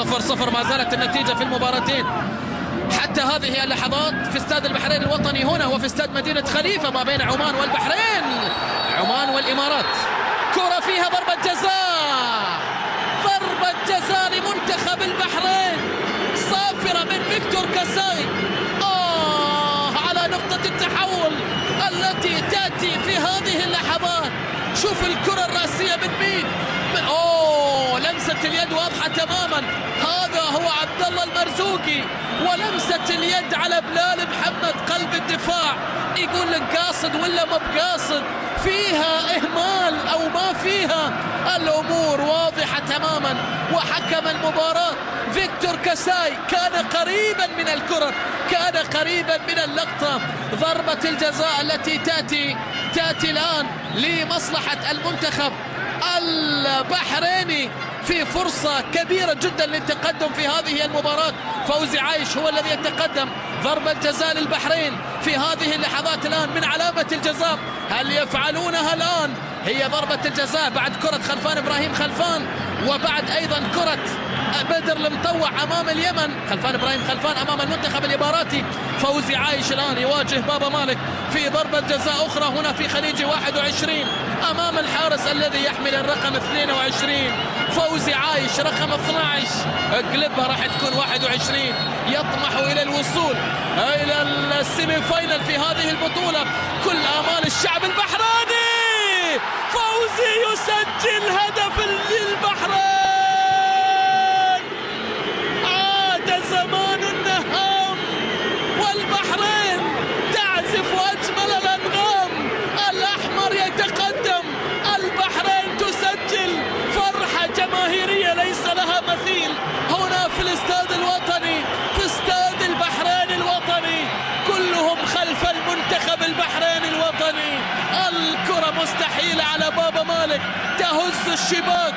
0-0 ما زالت النتيجة في المباراتين حتى هذه اللحظات في استاد البحرين الوطني هنا وفي استاد مدينة خليفة ما بين عمان والبحرين، عمان والإمارات. كرة فيها ضربة جزاء، ضربة جزاء لمنتخب البحرين صافرة من فيكتور كاساي. على نقطة التحول التي تأتي في هذه اللحظات. شوف الكرة الرأسية من مين؟ لمسة اليد واضحة تماما، هذا هو عبد الله المرزوقي، ولمسة اليد على بلال محمد قلب الدفاع. يقول لك قاصد ولا ما بقاصد، فيها إهمال أو ما فيها، الأمور واضحة تماما. وحكم المباراة فيكتور كاساي كان قريبا من الكرة، كان قريبا من اللقطة. ضربة الجزاء التي تأتي الآن لمصلحة المنتخب البحريني في فرصة كبيرة جدا للتقدم في هذه المباراة. فوزي عايش هو الذي يتقدم. ضربة جزاء للبحرين في هذه اللحظات الآن من علامة الجزاء. هل يفعلونها الآن؟ هي ضربة الجزاء بعد كرة خلفان إبراهيم خلفان، وبعد أيضا كرة بدر المطوع أمام اليمن. خلفان إبراهيم خلفان أمام المنتخب الإماراتي. فوزي عايش الآن يواجه بابا مالك في ضربة جزاء أخرى هنا في خليجي 21 أمام الحارس الذي يحمل الرقم 22. فوزي عايش رقم 12، اقلبها راح تكون 21. يطمح إلى الوصول إلى السيمي فاينل في هذه البطولة. كل آمال الشعب البحريني. فوزي يسجل هدف للبحرين. عاد زمان النهام والبحرين تعزف أجمل الأنغام. الأحمر يتقدم، البحرين تسجل. فرحة جماهيرية ليس لها مثيل هنا في الاستاد الوطني، في استاد البحرين الوطني. كلهم خلف المنتخب البحريني الوطني. الكرة مستحيلة على بابا مالك، تهز الشباك